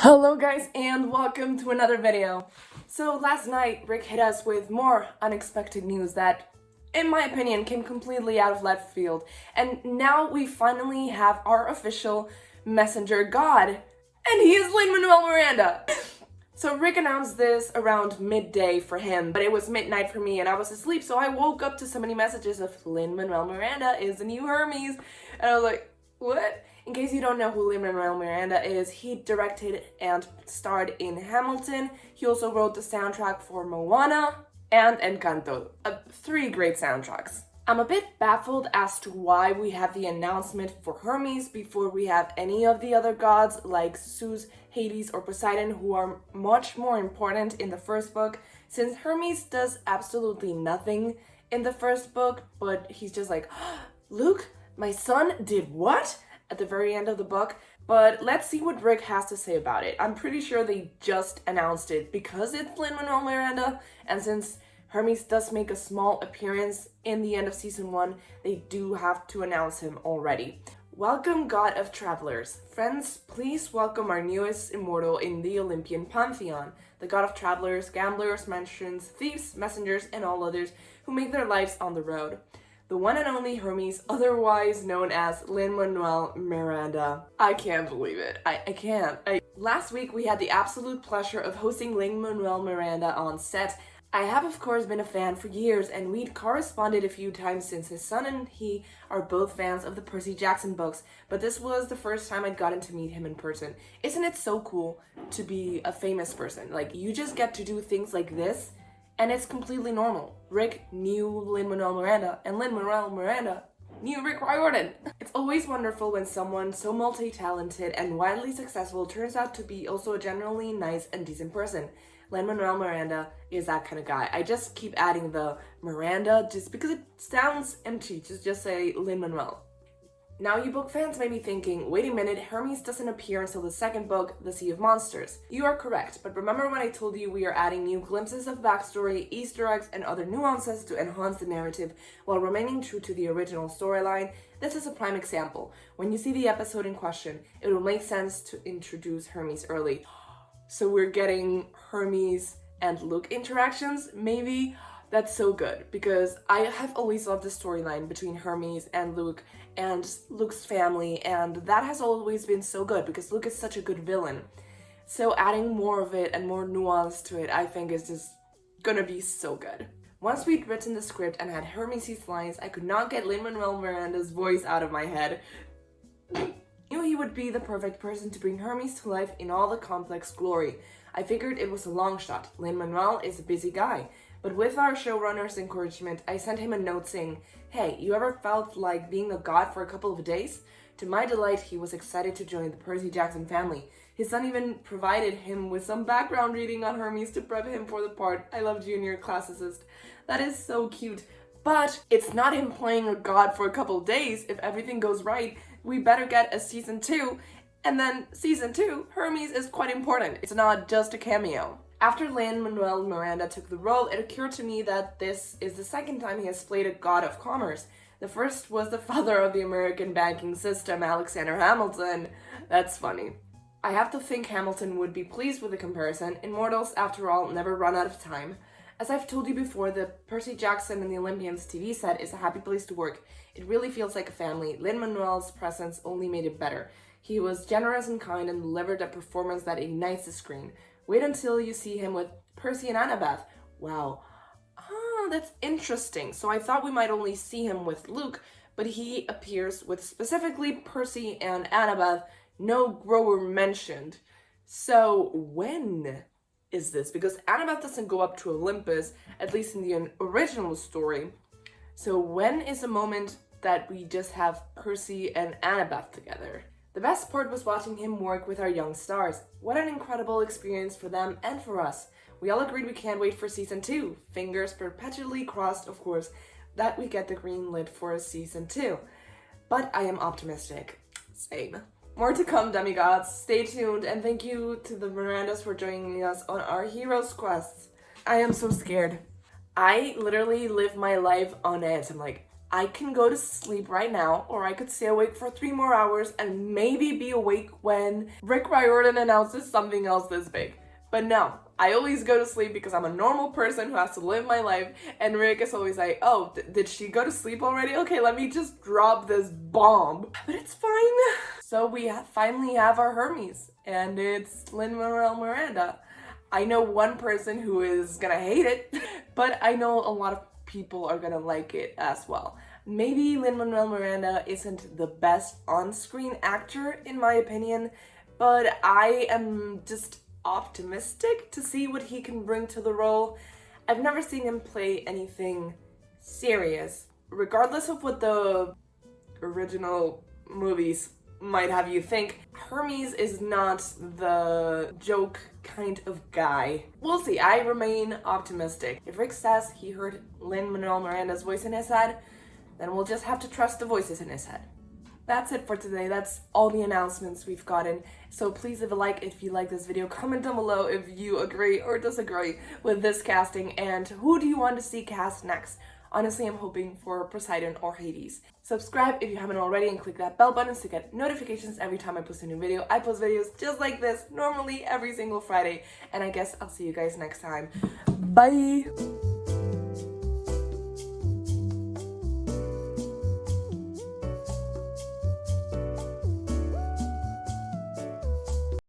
Hello guys and welcome to another video. So last night Rick hit us with more unexpected news that, in my opinion, came completely out of left field. And now we finally have our official messenger god, and he is Lin Manuel Miranda. So Rick announced this around midday for him, but it was midnight for me and I was asleep, so I woke up to so many messages of Lin Manuel Miranda is the new Hermes, and I was like, what? In case you don't know who Lin Manuel Miranda is, he directed and starred in Hamilton. He also wrote the soundtrack for Moana and Encanto, 3 great soundtracks. I'm a bit baffled as to why we have the announcement for Hermes before we have any of the other gods like Zeus, Hades, or Poseidon, who are much more important in the first book, since Hermes does absolutely nothing in the first book, but he's just like, Luke, my son did what? At the very end of the book. But let's see what Rick has to say about it. I'm pretty sure they just announced it because it's Lin Manuel Miranda, and since Hermes does make a small appearance in the end of season 1, they do have to announce him already. Welcome, God of Travelers. Friends, please welcome our newest immortal in the Olympian pantheon, the God of Travelers, gamblers, merchants, thieves, messengers, and all others who make their lives on the road. The one and only Hermes, otherwise known as Lin Manuel Miranda. I can't believe it. I can't. Last week we had the absolute pleasure of hosting Lin Manuel Miranda on set. I have of course been a fan for years, and we'd corresponded a few times since his son and he are both fans of the Percy Jackson books, but this was the first time I'd gotten to meet him in person. Isn't it so cool to be a famous person? Like, you just get to do things like this, and it's completely normal. Rick knew Lin Manuel Miranda, and Lin Manuel Miranda knew Rick Riordan. It's always wonderful when someone so multi-talented and widely successful turns out to be also a generally nice and decent person. Lin Manuel Miranda is that kind of guy. I just keep adding the Miranda just because it sounds empty. Just say Lin Manuel. Now you book fans may be thinking, wait a minute, Hermes doesn't appear until the second book, The Sea of Monsters. You are correct, but remember when I told you we are adding new glimpses of backstory, Easter eggs, and other nuances to enhance the narrative while remaining true to the original storyline? This is a prime example. When you see the episode in question, it will make sense to introduce Hermes early. So we're getting Hermes and Luke interactions, maybe? That's so good, because I have always loved the storyline between Hermes and Luke and Luke's family, and that has always been so good because Luke is such a good villain. So adding more of it and more nuance to it, I think is just gonna be so good. Once we'd written the script and had Hermes' lines, I could not get Lin Manuel Miranda's voice out of my head. I knew he would be the perfect person to bring Hermes to life in all the complex glory. I figured it was a long shot. Lin Manuel is a busy guy. But with our showrunner's encouragement, I sent him a note saying, hey, you ever felt like being a god for a couple of days? To my delight, he was excited to join the Percy Jackson family. His son even provided him with some background reading on Hermes to prep him for the part. I love junior classicist. That is so cute. But it's not him playing a god for a couple of days. If everything goes right, we better get a season 2. And then season 2, Hermes is quite important. It's not just a cameo. After Lin Manuel Miranda took the role, it occurred to me that this is the second time he has played a god of commerce. The first was the father of the American banking system, Alexander Hamilton. That's funny. I have to think Hamilton would be pleased with the comparison. Immortals, after all, never run out of time. As I've told you before, the Percy Jackson and the Olympians TV set is a happy place to work. It really feels like a family. Lin Manuel's presence only made it better. He was generous and kind and delivered a performance that ignites the screen. Wait until you see him with Percy and Annabeth. Wow. That's interesting. So I thought we might only see him with Luke, but he appears with specifically Percy and Annabeth, no grower mentioned. So when is this? Because Annabeth doesn't go up to Olympus, at least in the original story. So when is the moment that we just have Percy and Annabeth together? The best part was watching him work with our young stars. What an incredible experience for them and for us. We all agreed we can't wait for season 2. Fingers perpetually crossed, of course, that we get the green lit for season 2. But I am optimistic. Same. More to come, demigods. Stay tuned, and thank you to the Mirandas for joining us on our heroes' quests. I am so scared. I literally live my life on edge. I'm like, I can go to sleep right now, or I could stay awake for 3 more hours and maybe be awake when Rick Riordan announces something else this big. But no, I always go to sleep because I'm a normal person who has to live my life, and Rick is always like, oh, did she go to sleep already? Okay, let me just drop this bomb. But it's fine. So we finally have our Hermes, and it's Lin Manuel Miranda. I know one person who is gonna hate it, but I know a lot of people are gonna like it as well. Maybe Lin Manuel Miranda isn't the best on-screen actor in my opinion, but I am just optimistic to see what he can bring to the role. I've never seen him play anything serious, regardless of what the original movies might have you think. Hermes is not the joke kind of guy. We'll see. I remain optimistic. If Rick says he heard Lin Manuel Miranda's voice in his head, then we'll just have to trust the voices in his head. That's it for today. That's all the announcements we've gotten. So please leave a like if you like this video. Comment down below if you agree or disagree with this casting, and who do you want to see cast next? Honestly, I'm hoping for Poseidon or Hades. Subscribe if you haven't already and click that bell button to get notifications every time I post a new video. I post videos just like this normally every single Friday, and I guess I'll see you guys next time. Bye!